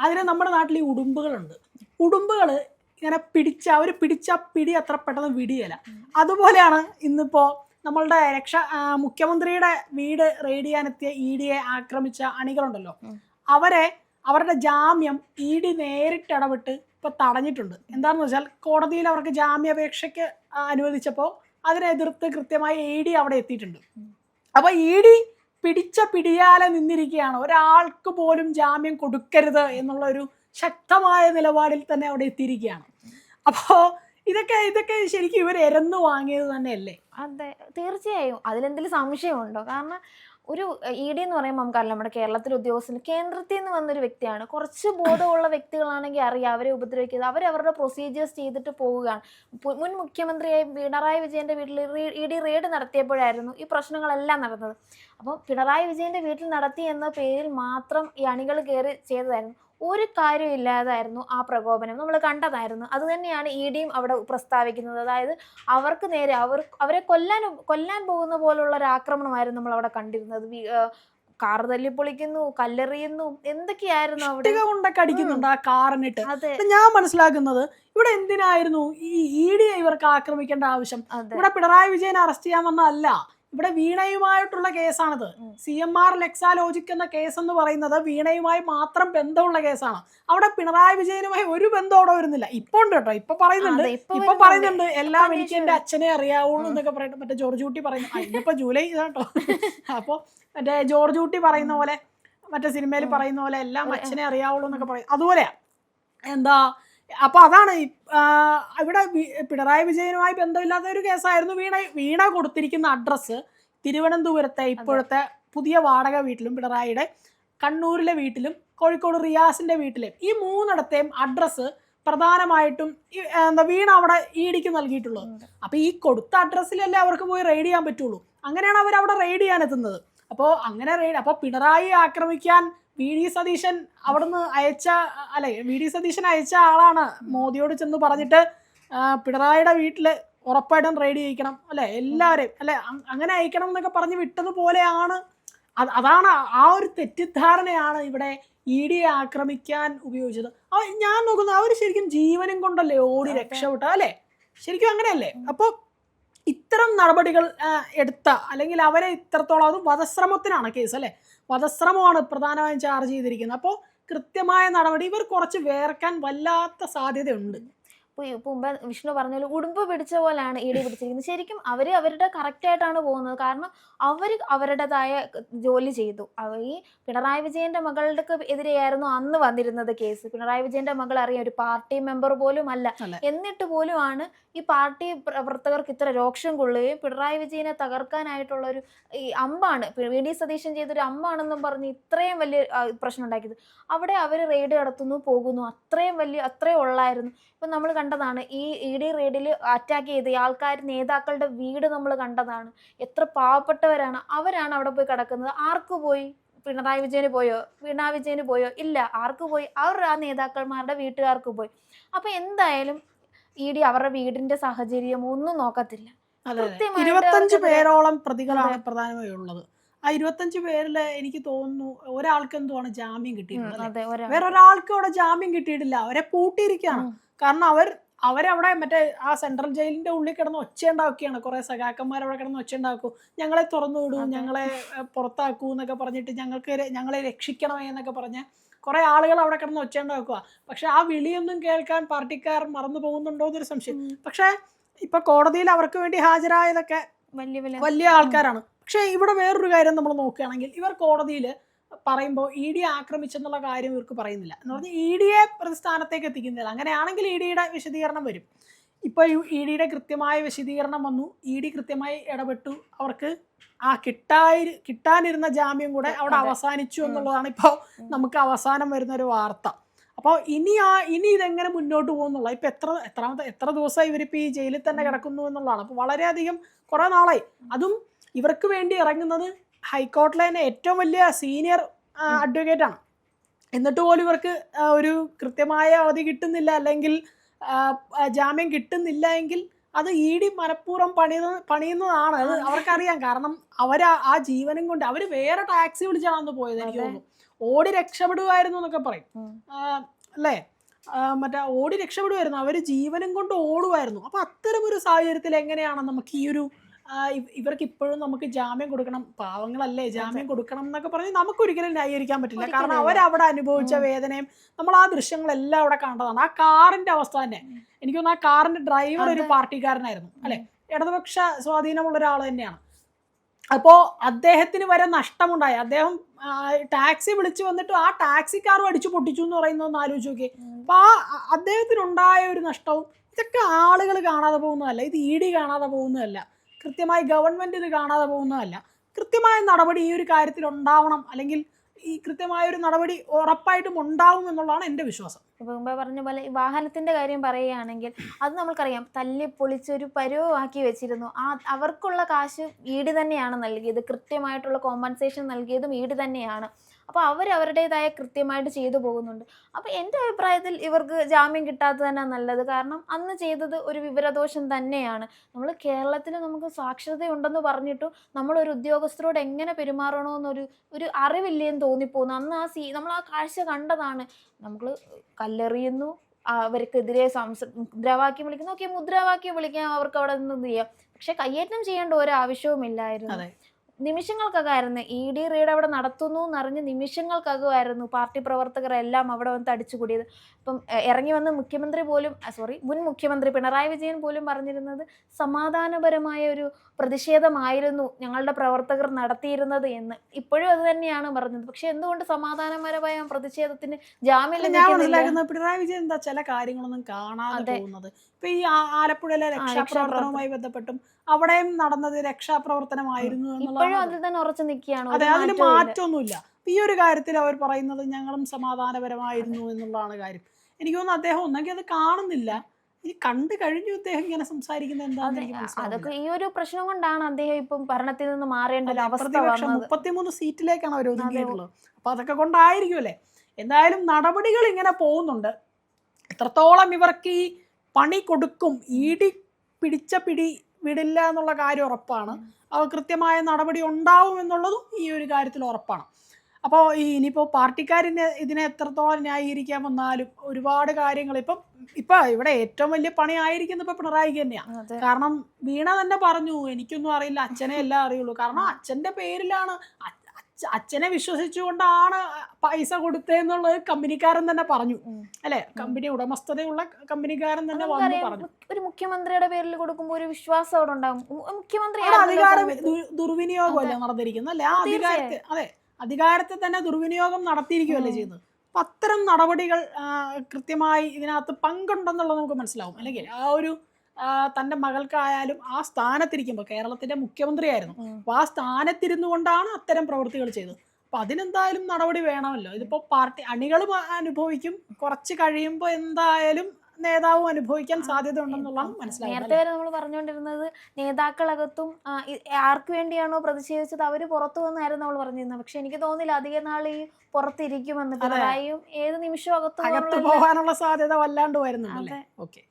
അതിന് നമ്മുടെ നാട്ടിൽ ഈ ഉടുമ്പുകളുണ്ട്. ഉടുമ്പുകൾ ഇങ്ങനെ അവർ പിടിച്ച പിടി അത്ര പെട്ടെന്ന് വിടിയല്ല. അതുപോലെയാണ് ഇന്നിപ്പോൾ നമ്മളുടെ മുഖ്യമന്ത്രിയുടെ വീട് റെയ്ഡ് ചെയ്യാനെത്തിയ ED ആക്രമിച്ച അണികളുണ്ടല്ലോ, അവരുടെ ജാമ്യം ED നേരിട്ട് ഇടപെട്ട് ഇപ്പൊ തടഞ്ഞിട്ടുണ്ട്. എന്താണെന്ന് വെച്ചാൽ കോടതിയിൽ അവർക്ക് ജാമ്യാപേക്ഷയ്ക്ക് അനുവദിച്ചപ്പോൾ അതിനെതിർത്ത് കൃത്യമായി ED അവിടെ എത്തിയിട്ടുണ്ട്. അപ്പൊ ED പിടിച്ച പിടിയാലെ നിന്നിരിക്കുകയാണ്. ഒരാൾക്ക് പോലും ജാമ്യം കൊടുക്കരുത് എന്നുള്ള ഒരു ശക്തമായ നിലപാടിൽ തന്നെ അവിടെ എത്തിയിരിക്കുകയാണ്. അപ്പോ ഇതൊക്കെ ശരിക്കും ഇവർ എരന്നു വാങ്ങിയത് തന്നെയല്ലേ? അതെ, തീർച്ചയായും. അതിലെന്തെങ്കിലും സംശയമുണ്ടോ? കാരണം ഒരു ED എന്ന് പറയുമ്പോൾ നമുക്കറിയാം, നമ്മുടെ കേരളത്തിലെ ഉദ്യോഗസ്ഥന് കേന്ദ്രത്തിൽ നിന്ന് വന്നൊരു വ്യക്തിയാണ്. കുറച്ച് ബോധമുള്ള വ്യക്തികളാണെങ്കിൽ അറിയാം അവരെ ഉപദ്രവിക്കുന്നത്. അവരവരുടെ പ്രൊസീജിയേഴ്സ് ചെയ്തിട്ട് പോവുകയാണ്. മുൻ മുഖ്യമന്ത്രിയായി പിണറായി വിജയന്റെ വീട്ടിൽ ED റെയ്ഡ് നടത്തിയപ്പോഴായിരുന്നു ഈ പ്രശ്നങ്ങളെല്ലാം നടന്നത്. അപ്പോൾ പിണറായി വിജയന്റെ വീട്ടിൽ നടത്തി എന്ന പേരിൽ മാത്രം ഈ അണികൾ കയറി ചെയ്തതായിരുന്നു. ഒരു കാര്യമില്ലാതായിരുന്നു ആ പ്രകോപനം, നമ്മൾ കണ്ടതായിരുന്നു. അത് തന്നെയാണ് EDയും അവിടെ പ്രസ്താവിക്കുന്നത്. അതായത് അവർക്ക് നേരെ അവരെ കൊല്ലാൻ പോകുന്ന പോലുള്ള ഒരു ആക്രമണമായിരുന്നു നമ്മൾ അവിടെ കണ്ടിരുന്നത്. കാർ തല്ലിപ്പൊളിക്കുന്നു, കല്ലെറിയുന്നു, എന്തൊക്കെയായിരുന്നു അവിടെ കൊണ്ടൊക്കെ അടിക്കുന്നുണ്ട് ആ കാറിനിട്ട്. ഞാൻ മനസ്സിലാക്കുന്നത് ഇവിടെ എന്തിനായിരുന്നു ഈ ED ഇവർക്ക് ആക്രമിക്കേണ്ട ആവശ്യം? ഇവിടെ പിണറായി വിജയൻ അറസ്റ്റ് ചെയ്യാൻ വന്നതല്ല, ഇവിടെ വീണയുമായിട്ടുള്ള കേസാണിത്. CMR ലെക്സാലോജിക് എന്ന കേസ് എന്ന് പറയുന്നത് വീണയുമായി മാത്രം ബന്ധമുള്ള കേസാണ്. അവിടെ പിണറായി വിജയനുമായി ഒരു ബന്ധം അവിടെ വരുന്നില്ല. ഇപ്പൊ ഉണ്ട് കേട്ടോ, ഇപ്പൊ പറയുന്നുണ്ട് എല്ലാം എനിക്ക് എന്റെ അച്ഛനെ അറിയാവുള്ളൂ എന്നൊക്കെ പറയട്ടെ. മറ്റേ ജോർജ് കുട്ടി പറയുന്നു, ഇതിപ്പോ ജൂലൈ ഇതാട്ടോ. അപ്പൊ മറ്റേ ജോർജ് കുട്ടി പറയുന്ന പോലെ, മറ്റേ സിനിമയിൽ പറയുന്ന പോലെ എല്ലാം അച്ഛനെ അറിയാവുള്ളൂ എന്നൊക്കെ പറയും. അതുപോലെയാ എന്താ. അപ്പൊ അതാണ് ഇവിടെ പിണറായി വിജയനുമായി ബന്ധമില്ലാത്ത ഒരു കേസായിരുന്നു. വീണ കൊടുത്തിരിക്കുന്ന അഡ്രസ്സ് തിരുവനന്തപുരത്തെ ഇപ്പോഴത്തെ പുതിയ വാടക വീട്ടിലും, പിണറായിയുടെ കണ്ണൂരിലെ വീട്ടിലും, കോഴിക്കോട് റിയാസിന്റെ വീട്ടിലും, ഈ മൂന്നിടത്തെയും അഡ്രസ്സ് പ്രധാനമായിട്ടും വീണ അവിടെ EDക്ക് നൽകിയിട്ടുള്ളത്. അപ്പൊ ഈ കൊടുത്ത അഡ്രസ്സിലല്ലേ അവർക്ക് പോയി റെയ്ഡ് ചെയ്യാൻ പറ്റുള്ളൂ. അങ്ങനെയാണ് അവർ അവിടെ റെയ്ഡ് ചെയ്യാൻ എത്തുന്നത്. അപ്പോൾ പിണറായി ആക്രമിക്കാൻ VD സതീശൻ അവിടുന്ന് VD സതീശൻ അയച്ച ആളാണ് മോദിയോട് ചെന്ന് പറഞ്ഞിട്ട് പിണറായിയുടെ വീട്ടില് ഉറപ്പായിട്ടും റെയ്ഡ് ചെയ്യിക്കണം അല്ലെ, എല്ലാവരെയും അല്ലെ, അങ്ങനെ അയക്കണം എന്നൊക്കെ പറഞ്ഞ് വിട്ടതുപോലെയാണ്. അതാണ് ആ ഒരു തെറ്റിദ്ധാരണയാണ് ഇവിടെ ED ആക്രമിക്കാൻ ഉപയോഗിച്ചത്. ഞാൻ നോക്കുന്നത് അവർ ശരിക്കും ജീവനും കൊണ്ടല്ലേ ഓടി രക്ഷപ്പെട്ട അല്ലെ? ശരിക്കും അങ്ങനെയല്ലേ? അപ്പോൾ ഇത്തരം നടപടികൾ എടുത്ത, അല്ലെങ്കിൽ അവരെ ഇത്രത്തോളം, അത് വധശ്രമത്തിനാണ് കേസ് അല്ലെ, വധശ്രമമാണ് പ്രധാനമായും ചാർജ് ചെയ്തിരിക്കുന്നത്. അപ്പോൾ കൃത്യമായ നടപടി. ഇവർ കുറച്ച് വേർക്കാൻ വല്ലാത്ത സാധ്യതയുണ്ട്. ഇപ്പോൾ മുമ്പ് വിഷ്ണു പറഞ്ഞാൽ ഉടുമ്പ് പിടിച്ച പോലെയാണ് ED പിടിച്ചിരിക്കുന്നത്. ശരിക്കും അവരുടെ കറക്റ്റായിട്ടാണ് പോകുന്നത്. കാരണം അവരുടേതായ ജോലി ചെയ്തു. ഈ പിണറായി വിജയന്റെ മകളുടെ എതിരെയായിരുന്നു അന്ന് വന്നിരുന്നത് കേസ്. പിണറായി വിജയന്റെ മകൾ അറിയാം, ഒരു പാർട്ടി മെമ്പർ പോലും അല്ല. എന്നിട്ട് പോലുമാണ് ഈ പാർട്ടി പ്രവർത്തകർക്ക് ഇത്ര രോക്ഷം കൊള്ളുകയും പിണറായി വിജയനെ തകർക്കാനായിട്ടുള്ള ഒരു ഈ അമ്പാണ്, VD സതീശൻ ചെയ്തൊരു അമ്പാണെന്നും പറഞ്ഞ് ഇത്രയും വലിയ പ്രശ്നം ഉണ്ടാക്കിയത്. അവിടെ അവർ റെയ്ഡ് നടത്തുന്നു, പോകുന്നു, അത്രയും ഉള്ളായിരുന്നു. ഇപ്പം നമ്മൾ കണ്ടതാണ് ഈ ED റെയ്ഡിൽ അറ്റാക്ക് ചെയ്ത് ആൾക്കാർ, നേതാക്കളുടെ വീട് നമ്മൾ കണ്ടതാണ്. എത്ര പാവപ്പെട്ടവരാണ്, അവരാണ് അവിടെ പോയി കിടക്കുന്നത്. ആർക്ക് പോയി? പിണറായി വിജയന് പോയോ? വീണ വിജയന് പോയോ? ഇല്ല. ആർക്ക് പോയി? ആ നേതാക്കന്മാരുടെ വീട്ടുകാർക്ക് പോയി. അപ്പൊ എന്തായാലും ED അവരുടെ വീടിന്റെ സാഹചര്യം ഒന്നും നോക്കത്തില്ല. 25 പേരോളം പ്രതികളാണ് പ്രധാനമായും ഉള്ളത്. ആ 25 പേരില് എനിക്ക് തോന്നുന്നു ഒരാൾക്ക് എന്തുവാണ് ജാമ്യം കിട്ടിയിട്ടുള്ളത്. വേറൊരാൾക്ക് അവിടെ ജാമ്യം കിട്ടിയിട്ടില്ല. അവരെ പൂട്ടിയിരിക്കുകയാണ്. കാരണം അവരവിടെ മറ്റേ ആ സെൻട്രൽ ജയിലിന്റെ ഉള്ളിൽ കിടന്ന് ഒച്ചയുണ്ടാക്കുകയാണ്. കുറെ സഖാക്കന്മാർ അവിടെ കിടന്ന് ഒച്ചയുണ്ടാക്കൂ, ഞങ്ങളെ തുറന്നു വിടൂ, ഞങ്ങളെ പുറത്താക്കൂ എന്നൊക്കെ പറഞ്ഞിട്ട്, ഞങ്ങളെ രക്ഷിക്കണമേ എന്നൊക്കെ പറഞ്ഞ് കുറെ ആളുകൾ അവിടെ കിടന്ന് ഒച്ചയുണ്ടാക്കുക. പക്ഷെ ആ വിളിയൊന്നും കേൾക്കാൻ പാർട്ടിക്കാർ മറന്നു പോകുന്നുണ്ടോ എന്നൊരു സംശയം. പക്ഷെ ഇപ്പൊ കോടതിയിൽ അവർക്ക് വേണ്ടി ഹാജരായതൊക്കെ വലിയ ആൾക്കാരാണ്. പക്ഷെ ഇവിടെ വേറൊരു കാര്യം നമ്മൾ നോക്കുകയാണെങ്കിൽ, ഇവർ കോടതിയിൽ പറയുമ്പോൾ ED ആക്രമിച്ചെന്നുള്ള കാര്യം ഇവർക്ക് പറയുന്നില്ല. എന്ന് പറഞ്ഞാൽ EDയെ പ്രതിസ്ഥാനത്തേക്ക് എത്തിക്കുന്നില്ല. അങ്ങനെയാണെങ്കിൽ EDയുടെ വിശദീകരണം വരും. ഇപ്പോൾ EDയുടെ കൃത്യമായ വിശദീകരണം വന്നു, ED കൃത്യമായി ഇടപെട്ടു, അവർക്ക് ആ കിട്ടാനിരുന്ന ജാമ്യം കൂടെ അവിടെ അവസാനിച്ചു എന്നുള്ളതാണ് ഇപ്പോൾ നമുക്ക് അവസാനം വരുന്ന ഒരു വാർത്ത. അപ്പോൾ ഇനി ഇതെങ്ങനെ മുന്നോട്ട് പോകുന്നുള്ള, ഇപ്പൊ എത്ര ദിവസമായി ഇവരിപ്പോൾ ഈ ജയിലിൽ തന്നെ കിടക്കുന്നു എന്നുള്ളതാണ്. അപ്പോൾ വളരെയധികം കുറെ നാളായി. അതും ഇവർക്ക് വേണ്ടി ഇറങ്ങുന്നത് ഹൈക്കോടതിയിലെ തന്നെ ഏറ്റവും വലിയ സീനിയർ അഡ്വക്കേറ്റ് ആണ്. എന്നിട്ട് പോലും ഇവർക്ക് ഒരു കൃത്യമായ അവധി കിട്ടുന്നില്ല, അല്ലെങ്കിൽ ജാമ്യം കിട്ടുന്നില്ല എങ്കിൽ അത് ED മനഃപൂർവ്വം പണിയുന്നതാണ്. അത് അവർക്കറിയാം. കാരണം ആ ജീവനും കൊണ്ട് അവർ വേറെ ടാക്സി വിളിച്ചാണ് അന്ന് പോയത്. എനിക്ക് തോന്നുന്നു ഓടി രക്ഷപ്പെടുമായിരുന്നു എന്നൊക്കെ പറയും, അല്ലേ? മറ്റേ ഓടി രക്ഷപ്പെടുമായിരുന്നു, അവർ ജീവനും കൊണ്ട് ഓടുമായിരുന്നു. അപ്പൊ അത്തരമൊരു സാഹചര്യത്തിൽ എങ്ങനെയാണ് നമുക്ക് ഈ ഒരു ഇവർക്ക് ഇപ്പോഴും നമുക്ക് ജാമ്യം കൊടുക്കണം, പാവങ്ങളല്ലേ ജാമ്യം കൊടുക്കണം എന്നൊക്കെ പറഞ്ഞ് നമുക്കൊരിക്കലും ന്യായീകരിക്കാൻ പറ്റില്ല. കാരണം അവരവിടെ അനുഭവിച്ച വേദനയും നമ്മൾ ആ ദൃശ്യങ്ങളെല്ലാം അവിടെ കണ്ടതാണ്. ആ കാറിന്റെ അവസ്ഥ തന്നെ, എനിക്ക് തോന്നുന്നു ആ കാറിന്റെ ഡ്രൈവർ ഒരു പാർട്ടിക്കാരനായിരുന്നു, അല്ലെ? ഇടതുപക്ഷ സ്വാധീനമുള്ള ഒരാൾ തന്നെയാണ്. അപ്പോൾ അദ്ദേഹത്തിന് വരെ നഷ്ടമുണ്ടായി. അദ്ദേഹം ടാക്സി വിളിച്ചു വന്നിട്ട് ആ ടാക്സിക്കാരും അടിച്ചു പൊട്ടിച്ചു എന്ന് പറയുന്നതെന്ന് ആലോചിച്ച് നോക്കി. അപ്പൊ അദ്ദേഹത്തിനുണ്ടായ ഒരു നഷ്ടവും ഇതൊക്കെ ആളുകൾ കാണാതെ പോകുന്നതല്ല, ഇത് ED കാണാതെ പോകുന്നതല്ല, കൃത്യമായി ഗവൺമെന്റ് ഇത് കാണാതെ പോകുന്നതല്ല. കൃത്യമായ നടപടി ഈ ഒരു കാര്യത്തിൽ ഉണ്ടാവണം, അല്ലെങ്കിൽ ഈ കൃത്യമായ ഒരു നടപടി ഉറപ്പായിട്ടും ഉണ്ടാവും എന്നുള്ളതാണ് എൻ്റെ വിശ്വാസം. ഇപ്പൊ മുമ്പേ പറഞ്ഞ പോലെ ഈ വാഹനത്തിന്റെ കാര്യം പറയുകയാണെങ്കിൽ അത് നമ്മൾക്കറിയാം, തല്ലി പൊളിച്ചൊരു പരുവമാക്കി വെച്ചിരുന്നു. അവർക്കുള്ള കാശ് ED തന്നെയാണ് നൽകിയത്, കൃത്യമായിട്ടുള്ള കോമ്പൻസേഷൻ നൽകിയതും ED തന്നെയാണ്. അപ്പോൾ അവരുടേതായ കൃത്യമായിട്ട് ചെയ്തു പോകുന്നുണ്ട്. അപ്പോൾ എൻ്റെ അഭിപ്രായത്തിൽ ഇവർക്ക് ജാമ്യം കിട്ടാത്തത് തന്നെ നല്ലത്. കാരണം അന്ന് ചെയ്തത് ഒരു വിവരദോഷം തന്നെയാണ്. നമ്മൾ കേരളത്തിൽ നമുക്ക് സാക്ഷരതയുണ്ടെന്ന് പറഞ്ഞിട്ടും നമ്മളൊരു ഉദ്യോഗസ്ഥരോട് എങ്ങനെ പെരുമാറണമെന്നൊരു അറിവില്ലേന്ന് തോന്നിപ്പോകുന്നു. അന്ന് നമ്മൾ ആ കാഴ്ച കണ്ടതാണ്. നമ്മൾ കല്ലെറിയുന്നു, അവർക്കെതിരെ മുദ്രാവാക്യം വിളിക്കുന്നു. ഓക്കെ, മുദ്രാവാക്യം വിളിക്കാൻ അവർക്ക് അവിടെ നിന്ന് ചെയ്യാം, പക്ഷെ കയ്യേറ്റം ചെയ്യേണ്ട ഒരു ആവശ്യവുമില്ലായിരുന്നു. നിമിഷങ്ങൾക്കകമായിരുന്നു ED റെയ്ഡ് അവിടെ നടത്തുന്നു എന്നറിഞ്ഞ് നിമിഷങ്ങൾക്കകമായിരുന്നു പാർട്ടി പ്രവർത്തകരെല്ലാം അവിടെ വന്ന് തടിച്ചുകൂടിയത്. ഇപ്പം ഇറങ്ങി വന്ന് മുൻ മുഖ്യമന്ത്രി പിണറായി വിജയൻ പോലും പറഞ്ഞിരുന്നത് സമാധാനപരമായ ഒരു പ്രതിഷേധമായിരുന്നു ഞങ്ങളുടെ പ്രവർത്തകർ നടത്തിയിരുന്നത് എന്ന്. ഇപ്പോഴും അത് തന്നെയാണ് പറഞ്ഞത്. പക്ഷെ എന്തുകൊണ്ട് സമാധാനപരമായ പ്രതിഷേധത്തിന് ജാമ്യം ലഭിക്കുന്നില്ല? പിണറായി വിജയൻ എന്താ ചില കാര്യങ്ങളൊന്നും കാണാതെ പോകുന്നത്. ഇപ്പൊ ഈ ആലപ്പുഴയിലെ രക്ഷാപ്രവർത്തനവുമായി ബന്ധപ്പെട്ടും അവിടെയും നടന്നത് രക്ഷാപ്രവർത്തനമായിരുന്നു ഇപ്പോഴും അതിൽ തന്നെ ഉറച്ചു നിൽക്കുകയാണ്. അതെ, അതിൽ മാറ്റമൊന്നുമില്ല. ഈ ഒരു കാര്യത്തിൽ അവർ പറയുന്നത് ഞങ്ങളും സമാധാനപരമായിരുന്നു എന്നുള്ളതാണ് കാര്യം. എനിക്ക് തോന്നുന്നു അദ്ദേഹം ഒന്നെങ്കിൽ അത് കാണുന്നില്ല, ഇനി കണ്ടു കഴിഞ്ഞു അദ്ദേഹം ഇങ്ങനെ സംസാരിക്കുന്നത് എന്താണെന്ന്. അതൊക്കെ ഈ ഒരു പ്രശ്നം കൊണ്ടാണ് അദ്ദേഹം ഇപ്പം ഭരണത്തിൽ നിന്ന് മാറേണ്ട ഒരു അവസ്ഥ. 33 സീറ്റിലേക്കാണ് അവർ ഒതുങ്ങിയിട്ടുള്ളത്. അപ്പൊ അതൊക്കെ കൊണ്ടായിരിക്കും അല്ലേ. എന്തായാലും നടപടികൾ ഇങ്ങനെ പോകുന്നുണ്ട്. എത്രത്തോളം ഇവർക്ക് ഈ പണി കൊടുക്കും, ED പിടിച്ച പിടി വിടില്ല എന്നുള്ള കാര്യം ഉറപ്പാണ്. അവ കൃത്യമായ നടപടി ഉണ്ടാവും എന്നുള്ളതും ഈ ഒരു കാര്യത്തിൽ ഉറപ്പാണ്. അപ്പോൾ ഇനിയിപ്പോൾ പാർട്ടിക്കാരിനെ ഇതിനെ എത്രത്തോളം ന്യായീകരിക്കാൻ വന്നാലും ഒരുപാട് കാര്യങ്ങൾ ഇപ്പൊ ഇവിടെ ഏറ്റവും വലിയ പണി ആയിരിക്കുന്നത് ഇപ്പൊ പിണറായിക്ക് തന്നെയാണ്. കാരണം വീണ തന്നെ പറഞ്ഞു, എനിക്കൊന്നും അറിയില്ല, അച്ഛനെ എല്ലാം അറിയുള്ളൂ. കാരണം അച്ഛന്റെ പേരിലാണ്, അച്ഛനെ വിശ്വസിച്ചുകൊണ്ടാണ് പൈസ കൊടുത്തതെന്നുള്ളത് കമ്പനിക്കാരൻ തന്നെ പറഞ്ഞു, അല്ലെ? കമ്പനി ഉടമസ്ഥതയുള്ള കമ്പനിക്കാരൻ തന്നെ വന്നു പറഞ്ഞു. ഒരു മുഖ്യമന്ത്രിയുടെ പേരിൽ കൊടുക്കുമ്പോൾ ഒരു വിശ്വാസം അവിടെ ഉണ്ടാകും. മുഖ്യമന്ത്രി അധികാര ദുർവിനിയോഗമല്ലേ നടന്നിരിക്കുന്നത്, അല്ലെ? ആ അധികാരത്തെ, അതെ, അധികാരത്തെ തന്നെ ദുർവിനിയോഗം നടത്തിയിരിക്കുകയല്ലേ ചെയ്യുന്നത്. അപ്പൊ അത്തരം നടപടികൾ കൃത്യമായി ഇതിനകത്ത് പങ്കുണ്ടെന്നുള്ളത് നമുക്ക് മനസ്സിലാവും. അല്ലെങ്കിൽ ആ ഒരു തൻ്റെ മകൾക്കായാലും ആ സ്ഥാനത്തിരിക്കുമ്പോൾ, കേരളത്തിന്റെ മുഖ്യമന്ത്രിയായിരുന്നു, അപ്പോൾ ആ സ്ഥാനത്തിരുന്നു കൊണ്ടാണ് അത്തരം പ്രവൃത്തികൾ ചെയ്തത്. അപ്പൊ അതിനെന്തായാലും നടപടി വേണമല്ലോ. ഇതിപ്പോ പാർട്ടി അണികളും അനുഭവിക്കും, കുറച്ച് കഴിയുമ്പോൾ എന്തായാലും നേതാവും അനുഭവിക്കാൻ സാധ്യത ഉണ്ടെന്നുള്ളതാണ് മനസ്സിലായത്. നേരത്തെ വരെ നമ്മൾ പറഞ്ഞുകൊണ്ടിരുന്നത് നേതാക്കളകത്തും ആർക്ക് വേണ്ടിയാണോ പ്രതിഷേധിച്ചത് അവര് പുറത്തു വന്നായിരുന്നു നമ്മൾ പറഞ്ഞിരുന്നത്. പക്ഷെ എനിക്ക് തോന്നുന്നില്ല അധികം നാൾ ഈ പുറത്തിരിക്കുമെന്ന്. പിണറായിയും ഏത് നിമിഷവും അകത്ത് പോകാനുള്ള സാധ്യത വല്ലാണ്ട് വരുന്നുണ്ട്. ഓക്കെ.